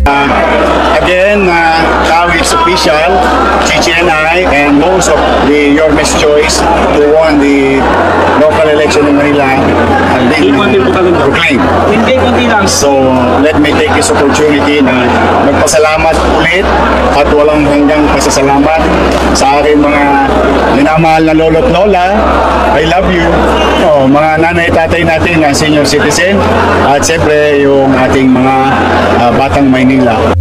Again, now it's official. Chichi and I and most of the Your Miss Choice who won the local election in Manila have been proclaimed. So let me take this opportunity na magpasalamat ulit at walang hanggang pasasalamat sa aking mga minamahal na lolo't lola. I love you. Mga nanay tatay natin na senior citizen at siyempre yung ating mga batang Maynila.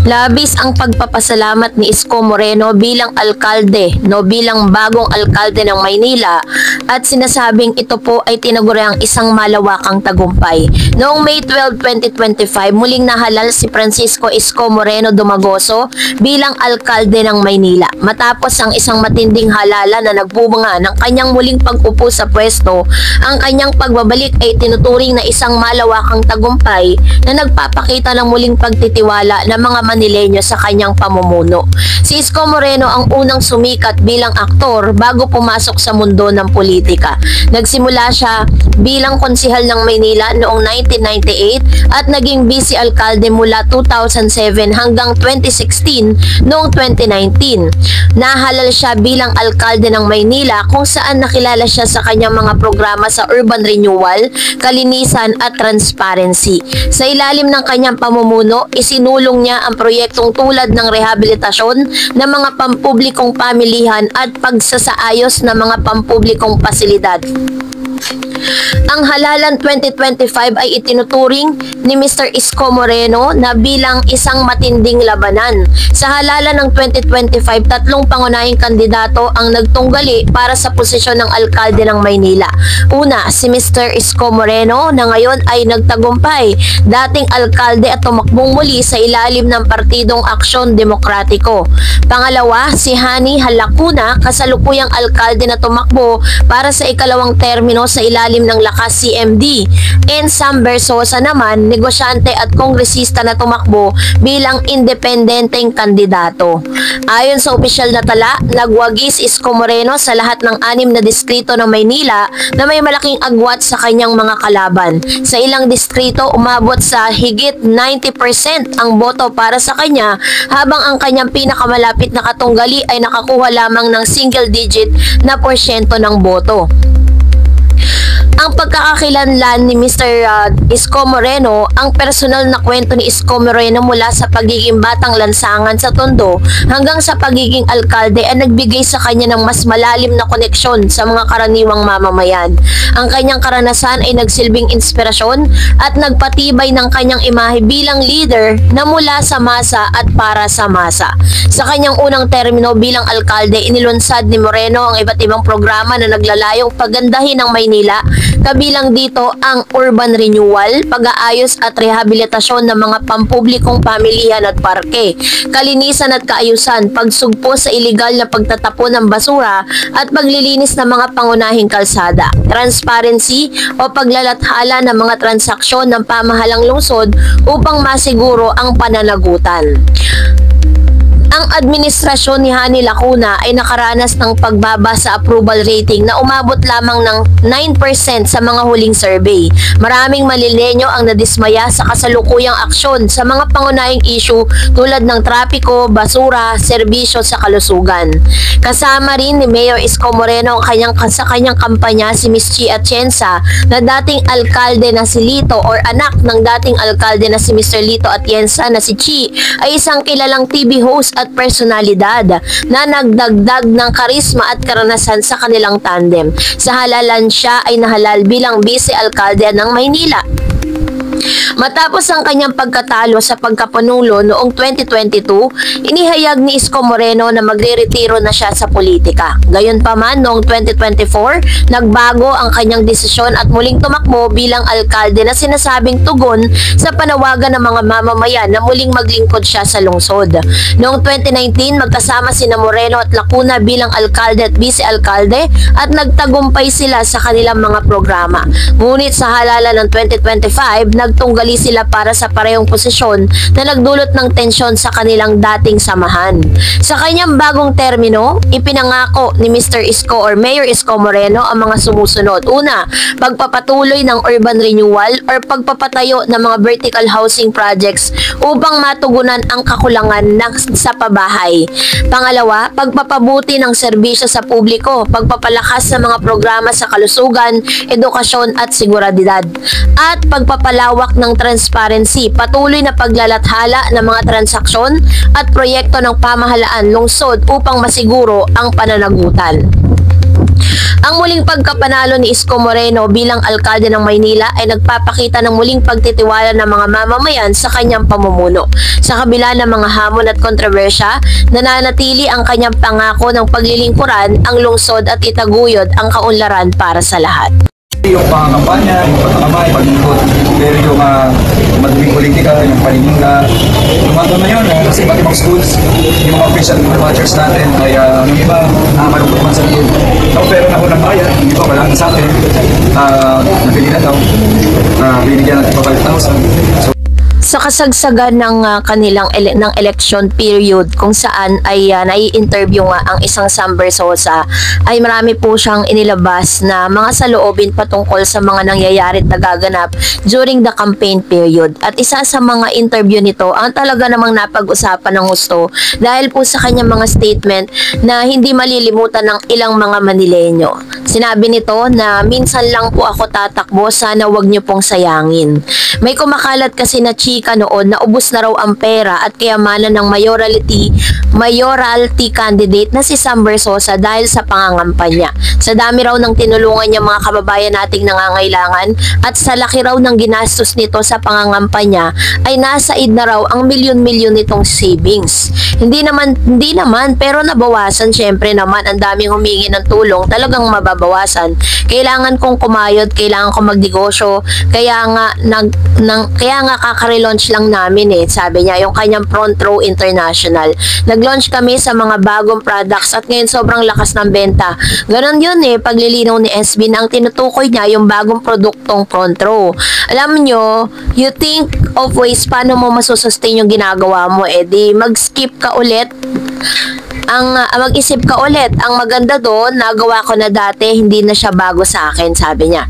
Labis ang pagpapasalamat ni Isko Moreno bilang alkalde, bilang bagong alkalde ng Maynila, at sinasabing ito po ay tinaguriang isang malawakang tagumpay. Noong May 12, 2025, muling nahalal si Francisco Isko Moreno Dumagoso bilang alkalde ng Maynila. Matapos ang isang matinding halala na nagbubunga ng kanyang muling pag-upo sa pwesto, ang kanyang pagbabalik ay tinuturing na isang malawakang tagumpay na nagpapakita ng muling pagtitiwala ng mga Manileño sa kanyang pamumuno. Si Isko Moreno ang unang sumikat bilang aktor bago pumasok sa mundo ng politika. Nagsimula siya bilang konsihal ng Maynila noong 1998 at naging vice alkalde mula 2007 hanggang 2016 noong 2019. Nahalal siya bilang alkalde ng Maynila kung saan nakilala siya sa kanyang mga programa sa urban renewal, kalinisan at transparency. Sa ilalim ng kanyang pamumuno, isinulong niya ang proyektong tulad ng rehabilitasyon ng mga pampublikong pamilihan at pagsasaayos ng mga pampublikong pasilidad. Ang halalan 2025 ay itinuturing ni Mr. Isko Moreno na bilang isang matinding labanan. Sa halalan ng 2025, tatlong pangunahing kandidato ang nagtunggali para sa posisyon ng alkalde ng Maynila. Una, si Mr. Isko Moreno na ngayon ay nagtagumpay, dating alkalde at tumakbong muli sa ilalim ng Partidong Aksyon Demokratiko. Pangalawa, si Hani Halacuna, kasalukuyang alkalde na tumakbo para sa ikalawang termino sa ilalim ng Lakas CMD. And Sam Bersosa naman, negosyante at kongresista na tumakbo bilang independenteng kandidato. Ayon sa opisyal na tala, nagwagis Isko Moreno sa lahat ng 6 na distrito ng Maynila na may malaking agwat sa kanyang mga kalaban. Sa ilang distrito, umabot sa higit 90% ang boto para sa kanya, habang ang kanyang pinakamalapit na katunggali ay nakakuha lamang ng single digit na porsyento ng boto. Ang pagkakakilanlan ni Mr. Isko Moreno, ang personal na kwento ni Isko Moreno mula sa pagiging batang lansangan sa Tondo hanggang sa pagiging alkalde ay nagbigay sa kanya ng mas malalim na koneksyon sa mga karaniwang mamamayan. Ang kanyang karanasan ay nagsilbing inspirasyon at nagpatibay ng kanyang imahe bilang leader na mula sa masa at para sa masa. Sa kanyang unang termino bilang alkalde, inilunsad ni Moreno ang iba't ibang programa na naglalayong pagandahin ng Maynila. Kabilang dito ang urban renewal, pag-aayos at rehabilitasyon ng mga pampublikong pamilihan at parke, kalinisan at kaayusan, pagsugpo sa iligal na pagtatapon ng basura at paglilinis ng mga pangunahing kalsada, transparency o paglalathala ng mga transaksyon ng pamahalang lungsod upang masiguro ang pananagutan. Ang administrasyon ni Hani Lacuna ay nakaranas ng pagbaba sa approval rating na umabot lamang ng 9% sa mga huling survey. Maraming Manileño ang nadismaya sa kasalukuyang aksyon sa mga pangunahing issue tulad ng trapiko, basura, serbisyo sa kalusugan. Kasama rin ni Mayor Isko Moreno sa kanyang kampanya si Ms. Chi Atienza na dating alkalde na si Lito or anak ng dating alkalde na si Mr. Lito Atienza na si Chi ay isang kilalang TV host at personalidad na nagdagdag ng karisma at karanasan sa kanilang tandem. Sa halalan siya ay nahalal bilang vice-alkalde ng Maynila. Matapos ang kanyang pagkatalo sa pagkapanulo noong 2022, inihayag ni Isko Moreno na magre-retiro na siya sa politika. Gayunpaman, noong 2024, nagbago ang kanyang desisyon at muling tumakbo bilang alkalde na sinasabing tugon sa panawagan ng mga mamamayan na muling maglingkod siya sa lungsod. Noong 2019, magkasama sina Moreno at Lacuna bilang alkalde at vice-alkalde at nagtagumpay sila sa kanilang mga programa. Ngunit sa halalan ng 2025, nagtunggali sila para sa parehong posisyon na nagdulot ng tensyon sa kanilang dating samahan. Sa kanyang bagong termino, ipinangako ni Mr. Isko or Mayor Isko Moreno ang mga sumusunod. Una, pagpapatuloy ng urban renewal or pagpapatayo ng mga vertical housing projects upang matugunan ang kakulangan sa pabahay. Pangalawa, pagpapabuti ng serbisyo sa publiko, pagpapalakas ng mga programa sa kalusugan, edukasyon at seguridad, at pagpapalawak ng transparency, patuloy na paglalathala ng mga transaksyon at proyekto ng pamahalaan lungsod upang masiguro ang pananagutan. Ang muling pagkapanalo ni Isko Moreno bilang alkalde ng Maynila ay nagpapakita ng muling pagtitiwala ng mga mamamayan sa kanyang pamumuno. Sa kabila ng mga hamon at kontrobersya, nananatili ang kanyang pangako ng paglilingkuran ang lungsod at itaguyod ang kaunlaran para sa lahat. Yung pangkampanya, yung pagkakamay, pag-ikot, pero yung maduming politika, yung paninga, lumato na yun, kasi iba't ibang schools, yung mga official watchers natin, ay yung iba, malungkot man sa loob. Pero na unang bayan, yung iba wala na sa atin, nabili na daw, binigyan natin pa 5,000. Sa kasagsagan ng kanilang ng election period kung saan ay nai-interview nga ang isang Sam Bersosa, ay marami po siyang inilabas na mga saloobin patungkol sa mga nangyayari at nagaganap during the campaign period. At isa sa mga interview nito ang talaga namang napag-usapan ng gusto dahil po sa kanyang mga statement na hindi malilimutan ng ilang mga Manileño. Sinabi nito na minsan lang po ako tatakbo, sana wag niyo pong sayangin. May kumakalat kasi na chika noon na ubos na raw ang pera at kayamanan ng mayoralty candidate na si Sam Bersosa dahil sa pangangampanya. Sa dami raw ng tinulungan niya mga kababayan nating nangangailangan at sa laki raw ng ginastos nito sa pangangampanya ay nasaid na raw ang milyon-milyon nitong savings. Hindi naman pero nabawasan. Syempre naman ang daming humingi ng tulong, talagang mababawasan. Kailangan kong kumayod, kailangan kong magnegosyo, kaya nga kaka-relaunch lang namin sabi niya, yung kanyang Front Row International. Nag-launch kami sa mga bagong products at ngayon sobrang lakas ng benta. Ganon yun paglilinaw ni SB na ang tinutukoy niya yung bagong produktong Front Row. Alam nyo, you think of ways paano mo masusustain yung ginagawa mo, di mag-skip ka ulit. Mag-isip ka ulit. Ang maganda doon, nagawa ko na dati, hindi na siya bago sa akin, sabi niya.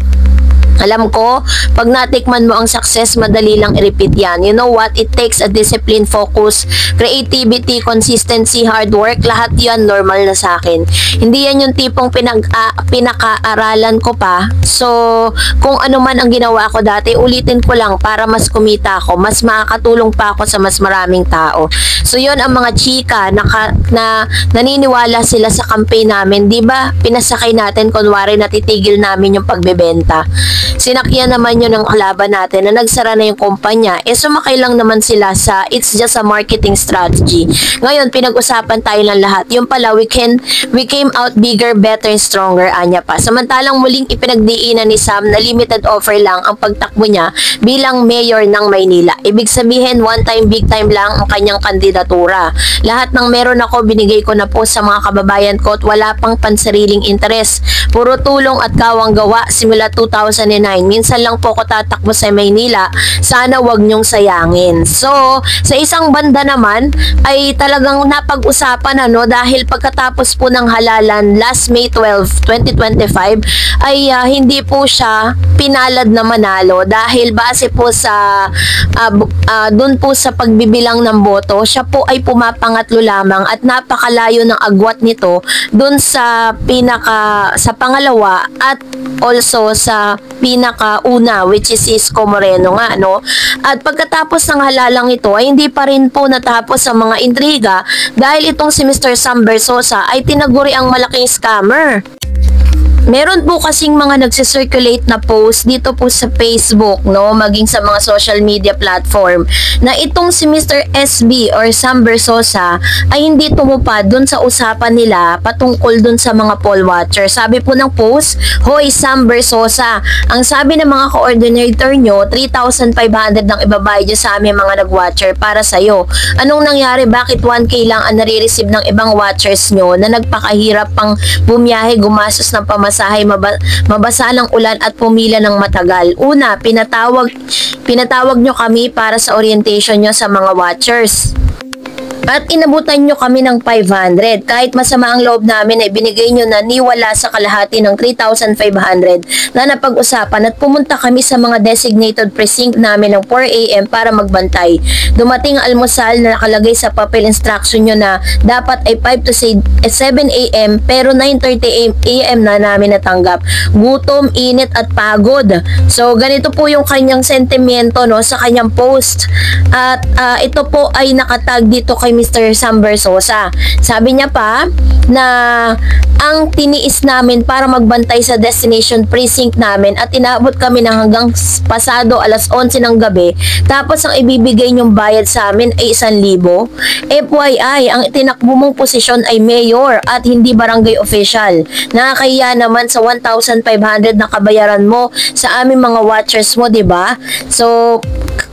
Alam ko, pag natikman mo ang success, madali lang i-repeat yan. You know what? It takes a discipline, focus, creativity, consistency, hard work. Lahat yan normal na sa akin. Hindi yan yung tipong pinaka-aralan ko pa. So, kung ano man ang ginawa ko dati, ulitin ko lang para mas kumita ako. Mas makakatulong pa ako sa mas maraming tao. So, yun ang mga chika na naniniwala sila sa campaign namin. Diba? Pinasakay natin, kunwari natitigil namin yung pagbebenta. Sinakyan naman yun ng kalaban natin na nagsara na yung kumpanya. Sumakay lang naman sila sa it's just a marketing strategy. Ngayon, pinag-usapan tayo ng lahat. Yung pala, we came out bigger, better, and stronger, anya pa. Samantalang muling ipinagdiinan ni Sam na limited offer lang ang pagtakbo niya bilang mayor ng Maynila. Ibig sabihin, one time, big time lang ang kanyang kandidatura. Lahat ng meron ako, binigay ko na po sa mga kababayan ko at wala pang pansariling interes. Puro tulong at kawang gawa simula 2009. Minsan lang po ako tatakbo sa Maynila. Sana wag niyong sayangin. So, sa isang banda naman ay talagang napag-usapan dahil pagkatapos po ng halalan last May 12, 2025 ay hindi po siya pinalad na manalo dahil base po sa dun po sa pagbibilang ng boto, siya po ay pumapangatlo lamang at napakalayo ng agwat nito dun sa pangalawa at also sa pinakauna, which is Isko Moreno nga, At pagkatapos ng halalang ito ay hindi pa rin po natapos ang mga intriga dahil itong si Mr. Sam Bersosa ay tinaguri ang malaking scammer. Meron po kasing mga nagsisirculate na post dito po sa Facebook, maging sa mga social media platform, na itong si Mr. SB or Sam Bersosa ay hindi tumupad dun sa usapan nila patungkol dun sa mga poll watcher. Sabi po ng post, "Hoy Sam Bersosa, ang sabi ng mga coordinator nyo, 3,500 ng ibabayad nyo sa aming mga nag-watcher para sa'yo. Anong nangyari? Bakit 1K lang ang nare-receive ng ibang watchers nyo na nagpakahirap pang bumiyahe, gumastos ng pamasahe pamasahe, mabasa ng ulan at pumila ng matagal. Una, pinatawag nyo kami para sa orientation nyo sa mga watchers. At inabutan nyo kami ng 500. Kahit masama ang loob namin ay binigay nyo na niwala sa kalahati ng 3,500 na napag-usapan at pumunta kami sa mga designated precinct namin ng 4 a.m. para magbantay. Dumating ang almusal na nakalagay sa papel instruction nyo na dapat ay 5 to 7 a.m. pero 9:30 a.m. na namin natanggap. Gutom, init at pagod. So ganito po yung kanyang sentimiento no, sa kanyang post. At ito po ay nakatag dito kay Mr. Sam Versosa. Sabi niya pa na ang tiniis namin para magbantay sa destination precinct namin at inabot kami ng hanggang pasado alas 11 ng gabi, tapos ang ibibigay niyong bayad sa amin ay 1,000. FYI, ang tinakbo mong posisyon ay mayor at hindi barangay official. Nakakahiya naman sa 1,500 na kabayaran mo sa aming mga watchers mo, 'di ba? So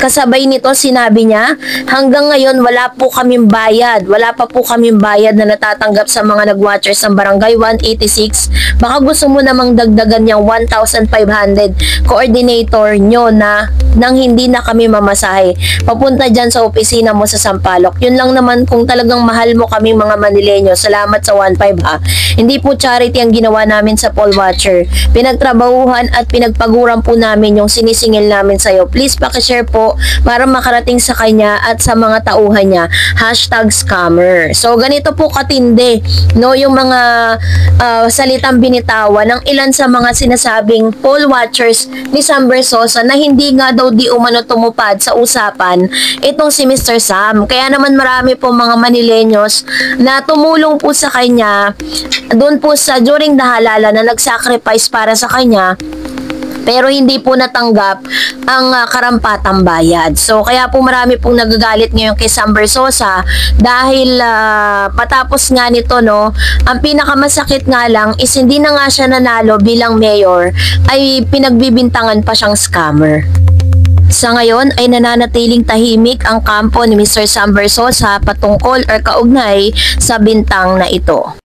kasabay nito sinabi niya, hanggang ngayon wala po kaming bayad. Wala pa po kaming bayad na natatanggap sa mga nag-watchers ng Barangay 186. Baka gusto mo namang dagdagan yung 1,500 coordinator nyo na nang hindi na kami mamasahe. Papunta dyan sa opisina mo sa Sampaloc. Yun lang naman kung talagang mahal mo kaming mga Manileño. Salamat sa 1,500 ha. Hindi po charity ang ginawa namin sa Poll Watcher. Pinagtrabahuhan at pinagpaguran po namin yung sinisingil namin sa'yo. Please pakishare po para makarating sa kanya at sa mga tauhan niya. #scammer. So ganito po katindi no yung mga salitang binitawan ng ilan sa mga sinasabing poll watchers ni Sam Versosa na hindi nga daw di umano tumupad sa usapan itong si Mr. Sam. Kaya naman marami po mga Manileños na tumulong po sa kanya doon po sa during the halala na nag-sacrifice para sa kanya, pero hindi po natanggap ang karampatang bayad. So kaya po marami pong nagagalit ngayon kay Sam Versosa dahil patapos nga nito no, ang pinakamasakit nga lang is hindi na nga siya nanalo bilang mayor, ay pinagbibintangan pa siyang scammer. Sa ngayon ay nananatiling tahimik ang kampo ni Mr. Sam Versosa patungkol or kaugnay sa bintang na ito.